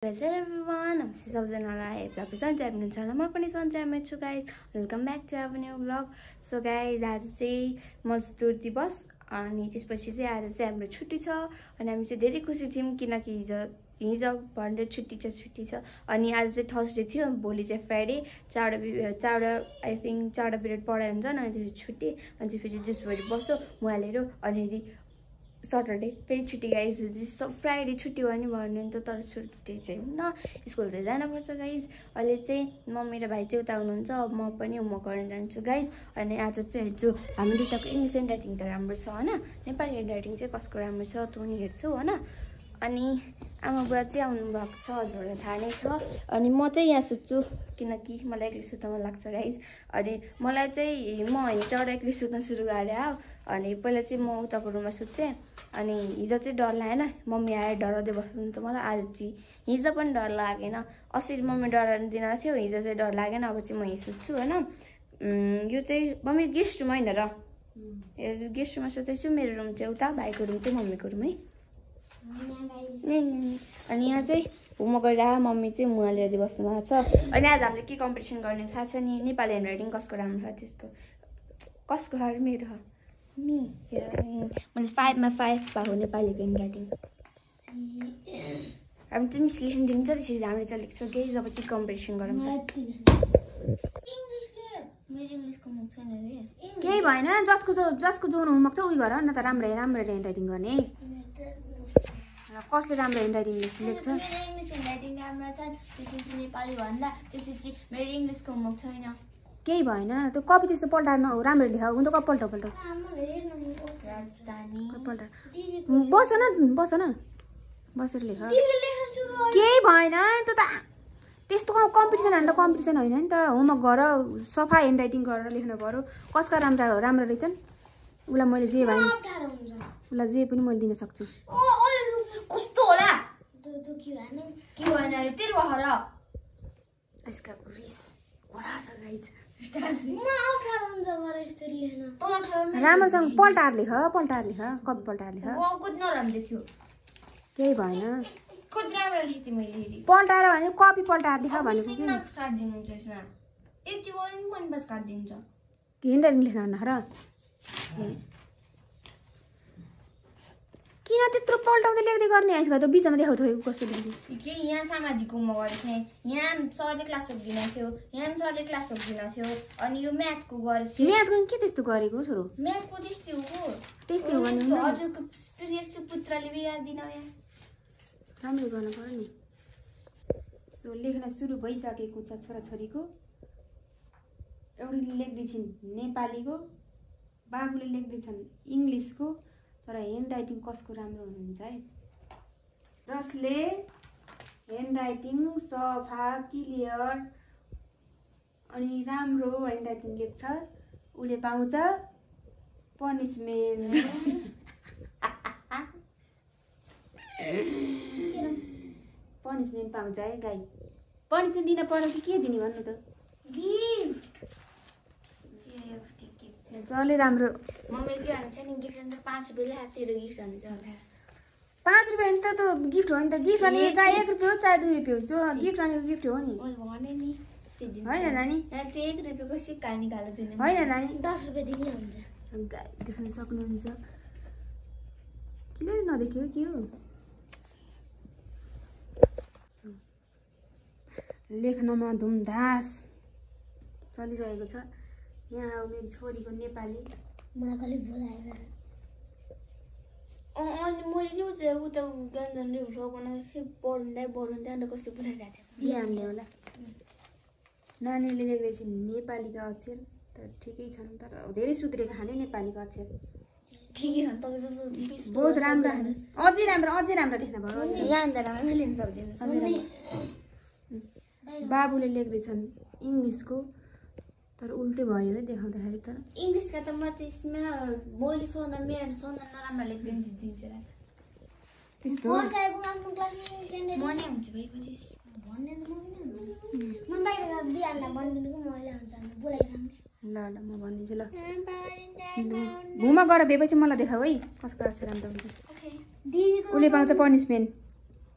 Hello everyone, I'm सबजनालाई happy सन्चै हुनुहुन्छ होला म पनि सन्चैमा छु guys welcome back to our new blog so guys आज चाहिँ मजदुर दिवस अनि त्यसपछि चाहिँ आज चाहिँ हाम्रो छुट्टी छ अनि हामी चाहिँ धेरै खुसी थियौं किनकि हिजो भन्डे छुट्टी छ अनि आज चाहिँ थर्सडे थियो भोलि चाहिँ फ्राइडे चारवटा आई थिंक चारवटा पिरियड पढाइ हुन्छ अनि त्यसपछि छुट्टी अनि त्यसपछि दिसभरि बस्यो मुहालेरो अनि सटरडे फेरि छुट्टी गाइस फ्राइडे छुट्टी भयो नि भन्नु नि त तर छुट्टी चाहिँ हुन्न स्कुल चाहिँ जानुपर्छ गाइस अहिले चाहिँ मम्मी र भाइ चाहिँ उता हुनुहुन्छ अब म पनि होमवर्क गर्न जान्छु गाइस अनि आज चाहिँ हेर्छु हामी दुईटाको इङ्ग्लिस ह्यान्ड राइटिङ त राम्रो छ होइन नेपाली ह्यान्ड राइटिङ चाहिँ कसको राम्रो छ तँ नि हेर्छौ होइन अनि आमा बुवा चाहिँ आउनुभएको छ हजुरहरूलाई थाहा नै छ अनि म चाहिँ यहाँ सुत्छु किनकि मलाई एक्लै सुत्न मन लाग्छ गाइस अनि मलाई चाहिँ म हिजोबाट एक्लै सुत्न सुरु गरेँ अनि पहिला चाहिँ म उताको रुममा सुत्थेँ अनि हिजो चाहिँ डर लागेन मम्मी आएर डराउँदै बस्नु त मलाई आज चाहिँ हिजो पनि डर लागेन असरी मम्मी डराउनु दिन थियो हिजो चाहिँ डर लागेन अब चाहिँ म यहीँ सुत्छु होइन यो चाहिँ मम्मी गेस्ट रुम होइन र गेस्ट रुममा सुत्दैछु मेरो रुम चाहिँ उता भाइको रुम चाहिँ मम्मीको रुम है अनि यहाँ चाहिँ होमवर्क गरेर मम्मी चाहिँ मुहालेर दिइ बस्नु भएको छ अनि आज हामीले के कम्पिटिसन गर्ने थाहा छ नि नेपाली ह्यान्ड राइटिङ कसको राम्रो छ त्यसको कसको मेरो मी मैले 5 मा 5 भएको नेपालीको ह्यान्ड राइटिङ हामी चाहिँ मिस लेख्न दिन्छ त्यसरी हामीले चाहिँ लेख्छौँ केही जब चाहिँ कम्पिटिसन गरौँ केही भएन जसको जो होमवर्क छ उही गर न त राम्रो ह्यान्ड राइटिङ गर्ने कसले राम्रो ह्यान्ड राइटिङ लेख्छ मेरो इङ्ग्लिसको होमवर्क छैन केही भएन त्यो कपी त्यस्तो पल्टाएर राम्रो लेख हुन त पल्टाउ बस न बसेर लेख केही भएन त्यो त त्यस्तो कम्पिटिसन हाल्दा कम्पिटिसन होइन नि त होमवर्क गर सफा ह्यान्ड राइटिङ गरेर लेख्नु पर्यो कसका राम्रो रहेछन् उसलाई मैले जे भए उसलाई जे पनि मैले दिन सक्छु कस्तो होला राम्रोसँग पल्टाएर लेख कपी पल्टाएर लेख केही भएन पल्टाएर भने कपी पल्टाएर लेख भनेको ह्यान्ड राइटिङ लेख्न र किन त्यत्रो पल्टाउँदै लेख्दै गर्ने आइस त बिचमा देखाउ थो कस्तो लेख्दै के यहाँ सामाजिक होमवर्क गरेको थिएँ यहाँ सरले क्लास वर्क दिन थियो यहाँ सरले क्लास वर्क दिन थियो अनि यो म्याथको गरेको थियो म्याथको के त्यस्तो गरेको छोरो म्याथको त्यस्तै हो भने हजुरको प्रिय सुपुत्रले बिगार्दिन यहाँ राम्रो गर्नु पर्यो नि सो लेख्न सुरु भइसकेको छ छोराछोरीको एउटीले लेख्दैछिन् नेपालीको बाबुले लेख्दैछन् इङ्ग्लिसको तर ह्यान्ड राइटिङ कसको राम्रो हुनुहुन्छ है जसले ह्यान्ड राइटिङ सफा क्लियर अनि राम्रो ह्यान्ड राइटिङ लेख्छ उसले पाउँछ पनिसमेन्ट पनिसमेन्ट पाउँछ है गाई पनिसमेन्ट दिन पर्यो कि के दिने भन्नु त जसले राम्रो मम्मी के भन्छ नि गिफ्ट त 5 रुपैयाँ तेरो गिफ्ट हुन्छ होला 5 रुपैयाँ त गिफ्ट हो नि त गिफ्ट भने चाहे 1 रुपैयाँ हो चाहे 2 रुपैयाँ हो गिफ्ट भनेको गिफ्ट हो नि भने नि होइन नानी त्यो 1 रुपैयाँको सिक्का निकालेर दिनु होइन नानी 10 रुपैयाँ दिनु हुन्छ देख्न सक्नुहुन्छ किन नदेख्यो के हो लेख्नमा धुमधास चलिरहेको छ यहाँ मेरो छोरीको नेपाली मलाई कहिले बोलाएर अनि मैले नि उता गन्जनले उठाउन बरुन्दै अन्त कस्तो बोलाइरहेको थियो बिहानले होला नानीले लेख्दैछ नेपालीका अक्षर तर ठिकै छन् तर धेरै सुध्रेको खाने नेपालीको अक्षर बहुत राम्रो अझै राम्रो लेख्न पर्यो यहाँ राम्रो लेख्न सक्दैन बाबुले लेख्दैछन् इङ्ग्लिसको तर उल्टै भयो है देखाउँदाखेरि त इङ्ग्लिसका त म त्यसमा बोली सोना नराम्रो लेख्दिन्छु दिन्छ र त्यस्तो मनै हुन्छ भएपछि भन्ने त म बाहिर गएर बिहानलाई भनिदिनुको मैले हुन्छ बोलाइरहने ल म भनिदिन्छु ल घुमा गएर भएपछि मलाई देखाऊ है कसको अक्षर राम्रो हुन्छ उसले पाउँछ पनिसमेन्ट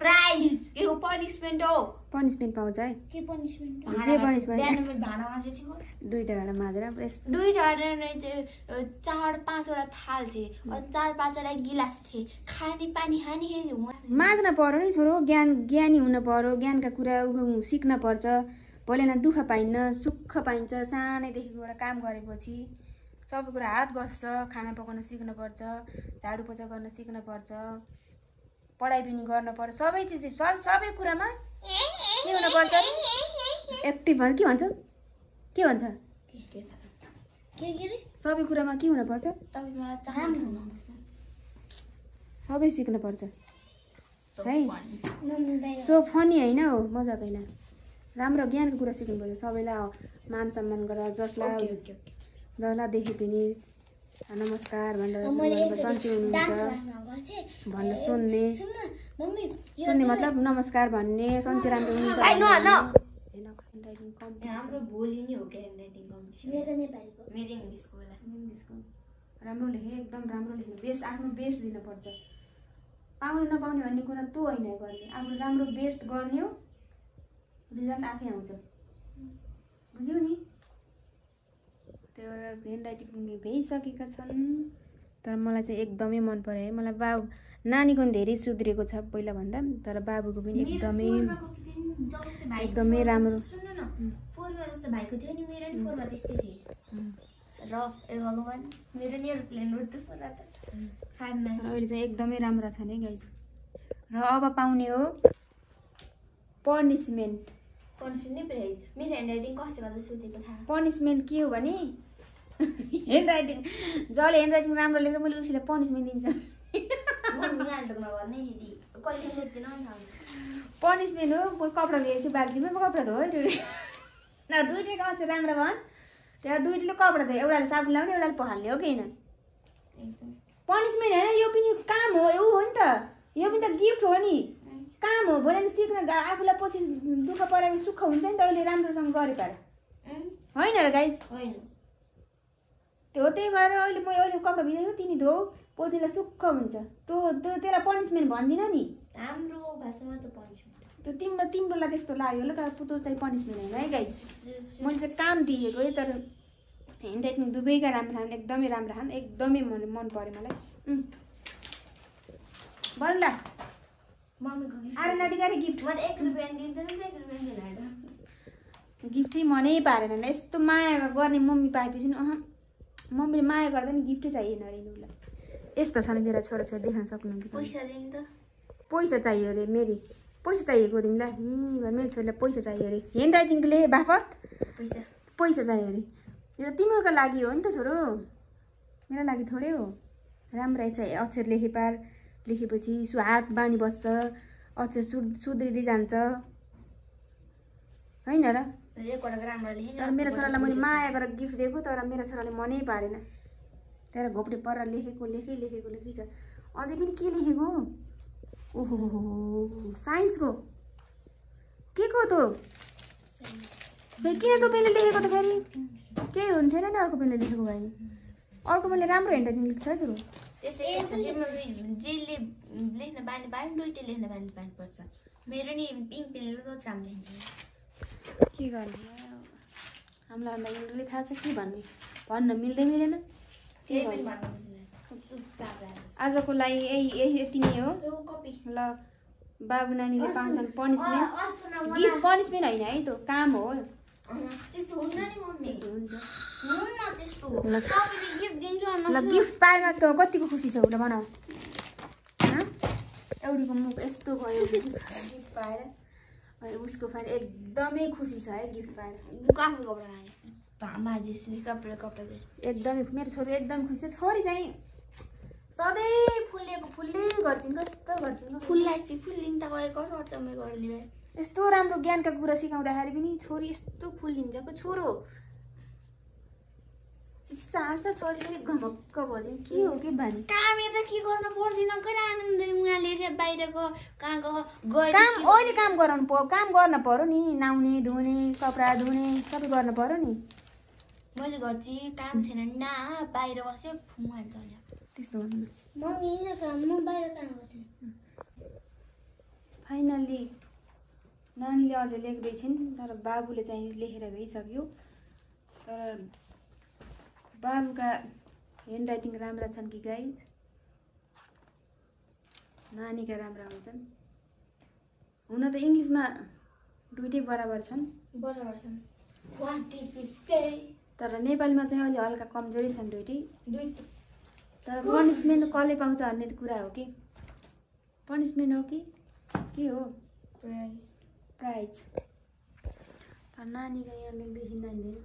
प्राइज के हो पनिशमेन्ट हो पनिशमेन्ट पाउँछ है के पनिशमेन्ट जे पनिशमेन्ट बिहान भाँडा माजे थियो दुईटा भाँडा माझेर यस्तो दुईटा त्यो 4-5 वटा थाल थिए अनि 4-5 वटा गिलास थिए खाने पानी खाने माझ्न पर्यो नि छोरो ज्ञानी हुन पर्यो ज्ञानका कुरा सिक्न पर्छ भोलि न दुःख पाइन्न सुख पाइन्छ सानैदेखिको एउटा काम गरेपछि सबै कुरा हात बस्छ खाना पकाउन सिक्न पर्छ झाडु पोछा गर्न सिक्न पर्छ पढाइ पनि गर्न पर्छ सबै चिज सबै कुरामा के हुन पर्छ एक्टिभ भन्छ के भन्छ सबै कुरामा के हुन पर्छ सबै सिक्न पर्छ है सो फनी होइन हो मजाक होइन राम्रो ज्ञानको कुरा सिक्नुपर्छ सबैलाई मान सम्मान गरेर जसलाई देखे पनि नमस्कार भनेर सन्चै हुनुहुन्छ भनेर सुन्ने मतलब नमस्कार भन्ने सन्चै राम्रो हुनुहुन्छ हाम्रो भोलि नै हो के ह्यान्डराइटिङ कम्पिटिसन मेरो नेपालीको मेरो इङ्ग्लिसको होला राम्रो लेखे एकदम राम्रो लेख्नु बेस्ट आफ्नो बेस्ट दिनुपर्छ पाउने नपाउने भन्ने कुरा तँ होइन गर्ने आफ्नो राम्रो बेस्ट गर्ने हो रिजल्ट आफै आउँछ बुझ्यौ नि त्यो ह्यान्ड राइटिङ भइसकेका छन् तर मलाई चाहिँ एकदमै मन पर्यो है मलाई नानीको पनि धेरै सुध्रेको छ पहिला भन्दा तर बाबुको पनि एकदमै राम्रो फोरमा जस्तो भाइको थियो नि मेरो नि फोरमा त्यस्तै थिए र ए भगवान मेरो नि एरोप्लेन उड्दै पुरा त 5 मा अहिले चाहिँ एकदमै राम्रो छ नि गाइज र अब पाउने हो पनिशमेन्ट नै प्राइज मेरो ह्यान्डराइटिङ कसले गर्दा सोधेको थाहा पनिशमेन्ट के हो भने ह्यान्डराइटिङ जसले ह्यान्डराइटिङ राम्रो लेख्छ मैले उसैलाई पनिशमेन्ट दिन्छ पनिशमेन्ट हो कपडा लिएपछि बाल्टीमा कपडा धो दुइटैको अझ राम्रो भन् त्यहाँ दुइटैले कपडा धो एउटाले साबुन लाउने एउटाले पखाल्ने हो कि होइन पनिशमेन्ट होइन यो पनि काम हो ऊ हो नि त यो पनि त गिफ्ट हो नि काम हो भोलि सिक्न आफूलाई पछि दुःख परेपछि सुख हुन्छ नि त अहिले राम्रोसँग गरे पार होइन र गाइज होइन त्यो त्यही भएर अहिले म अहिले कपडा भिजायो तिनी धो पछिलाई सुख हुन्छ त्यसलाई पनिशमेन्ट भन्दिनँ नि हाम्रो भाषामा त पनिशमेन्ट त्यो तिम्रोलाई त्यस्तो लाग्यो होला तर पुतो चाहिँ पनिशमेन्ट होइन है गाइज मैले चाहिँ काम दिएको है तर ह्यान्डराइटिङ दुवैका राम्रो खानु एकदमै राम्रो खानु एकदमै मन पर्यो मलाई भन्नु ल मम्मीको आरे नदिगारे गिफ्ट म त 1 रुपैयाँ दिन्छ नि 1 रुपैयाँ दिँदैन गिफ्टै मनै पारेन यस्तो माया गर्ने मम्मी पाएपछि नि मम्मीले माया गर्दा नि गिफ्टै चाहिएन अरे उसलाई यस्तो छ नि मेरा छोराछोरी देख्न सक्नुहुन्छ पैसा दिनु त पैसा चाहियो अरे मेरी पैसा चाहिएको तिमीलाई मेरो छोरीलाई पैसा चाहियो अरे ह्यान्ड राइटिङको लेखे बापत पैसा चाहियो अरे यो त तिमीहरूको लागि हो नि त छोरो मेरो लागि थोरै हो राम्रै चाहिँ अक्षर लेखेपछि हात बानी बस्छ अक्षर सुध्रिँदै जान्छ होइन र तर मेरो छोरालाई मैले माया गरेर गिफ्ट दिएको तर मेरो छोराले मनै पारेन तर घोप्टे पर लेखेको छ अझै पनि के लेखेको ओहो साइन्सको के को त फेरि किन तँ पेनले लेखेको त फेरि केही हुन्थेन नि अर्को पेनले लेखेको भए नि अर्को मैले राम्रो ह्यान्ड राइटिङ लेख्छ है छोरो त्यसै जेले लेख्न बानी पार्नु दुईटै लेख्न बानी पर्छ मेरो नि पिङ्क पेनले कति राम्रो लेख्छ के गर्ने हामीलाई अन्त इन्डोले थाहा छ के भन्ने भन्न मिल्दैन आजको लागि यति नै हो ल बाबु नानीले पाउँछन् पनिसमेन्ट गिफ्ट पनिसमेन्ट होइन है त काम हो त्यस्तो हुन्न नि मम्मी हुन्छ हुन्न त्यस्तो तपाईले गिफ्ट दिन्छु ल गिफ्ट पाएमा त कतिको खुसी छ उसले बनाऊ एउटीको मुख यस्तो भयो गिफ्ट पाएर उसको फ्यान एकदमै खुसी छ है गिफ्ट पाएर काफी कपडा लाए माजेसले कपडा एकदमै मेरो छोरी एकदम खुसी छ छोरी चाहिँ सधैँ फुल्ले गर्छिन् कस्तो गर्छिन् फुल्लाई फुल्लिन त गएको अर्थ मै गर्ने यस्तो राम्रो ज्ञानका कुरा सिकाउँदाखेरि पनि छोरी यस्तो फुल्लिन्छ को छोरो सासा छोरीले घमक्क भर्छिन् के हो के बानी काम त के गर्न पर्दैन कहिले आनन्द उहाँले बाहिरको कहाँको काम अहिले काम गर्न पर्यो नि नाउने धुने कपडा धुने सबै गर्न पर्यो नि मैले गर्छु काम छैन न बाहिर बस्यो फुमाल्छ त्यस्तो गर्नु म बाहिर काम गर्छु फाइनल्ली नानीले अझै लेख्दैछिन् तर बाबुले चाहिँ लेखेर भइसक्यो। तर बाबुका ह्यान्ड राइटिङ राम्रा छन् कि गाइज नानीका राम्रा हुन्छन्। हुन त इङ्ग्लिसमा दुईटै बराबर छन् तर नेपालीमा चाहिँ अलि हल्का कमजोरी छन् दुईटै। तर पनिसमेन्ट कसले पाउँछ भन्ने कुरा हो कि पनिसमेन्ट हो कि के हो प्राइज। तर नानीका यहाँ लेख्दैछन् नानीले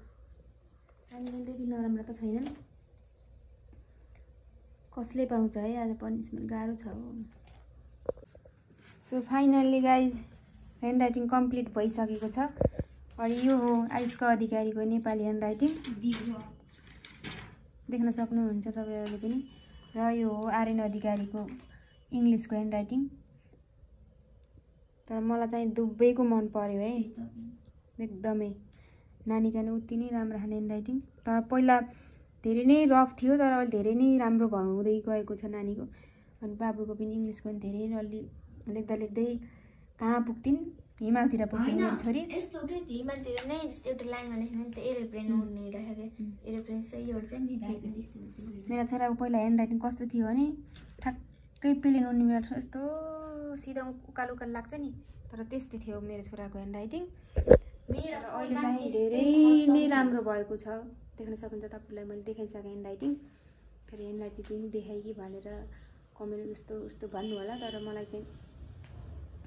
त्यति नराम्रो त छैनन्। कसले पाउँछ है आज पनिसमेन्ट गाह्रो छ हो। So finally guys hand writing complete भइसकेको छ। अनि यो हो आयुष्का अधिकारीको नेपाली ह्यान्ड राइटिङ देख्न सक्नुहुन्छ तपाईँहरूले पनि। र यो हो आर्यन अधिकारीको इङ्ग्लिसको ह्यान्ड राइटिङ। तर मलाई चाहिँ दुवैको मन पर्यो है एकदमै। नानीका नि उति नै राम्रो ह्यान्ड राइटिङ। तर पहिला धेरै नै रफ थियो तर अहिले धेरै नै राम्रो हुँदै गएको छ नानीको। अनि बाबुको पनि इङ्ग्लिसको पनि धेरै नै अलि लेख्दा लेख्दै कहाँ पुग्थिन् हिमालतिर पुग्थिन् मेरो छोरी। यस्तो के हिमालतिर नै एउटा लाइनमा लेख्नु नि त एरोप्लेन उड्ने रहेको एरोप्लेन सही हो चाहिँ नि मेरो छोराको पहिला ह्यान्ड राइटिङ कस्तो थियो भने ठ्याक्कै प्लेन उड्ने बेला यस्तो सिधा उकालो उकालो लाग्छ नि तर त्यस्तै थियो मेरो छोराको ह्यान्ड राइटिङ। अहिले चाहिँ धेरै नै राम्रो भएको छ देख्न सक्नुहुन्छ तपाईँलाई। मैले देखाइसकेँ ह्यान्ड राइटिङ फेरि ह्यान्ड राइटिङ पनि देखाएँ कि भनेर कमेन्ट यस्तो उस्तो भन्नु होला तर मलाई चाहिँ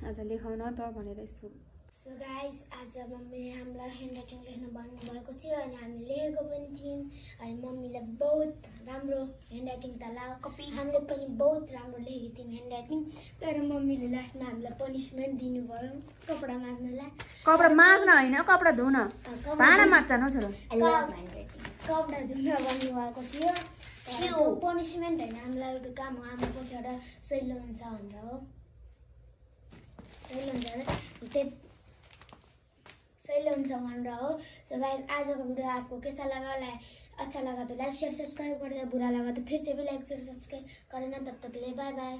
आज लेखाउन त भनेर यसो। सो गाइस आज मम्मीले हामीलाई ह्यान्ड राइटिङ लेख्न भन्नुभएको थियो अनि हामीले लेखेको पनि थियौँ। अनि मम्मीले बहुत राम्रो ह्यान्ड राइटिङ त लाग्यो कपी हामीले पनि बहुत राम्रो लेखेको थियौँ ह्यान्ड राइटिङ। तर मम्मीले लास्टमा हामीलाई पनिसमेन्ट दिनुभयो कपडा माझ्नलाई। कपडा माझ्न होइन कपडा धुन भाँडा माझ्छन् हो छोरो कपडा धुन भन्नुभएको थियो। त्यो पनिसमेन्ट होइन हामीलाई एउटा काम हो हाम्रो पछाड सहिलो हुन्छ भनेर हो। सही हुन्छ भनेर हो। सो गाइस आज का वीडियो आपको कैसा लगा अच्छा लगा तो लाइक शेयर सब्सक्राइब कर दे। बुरा लगा तो फिर से भी लाइक शेयर सब्सक्राइब करना। तब तक के लिए बाय बाय।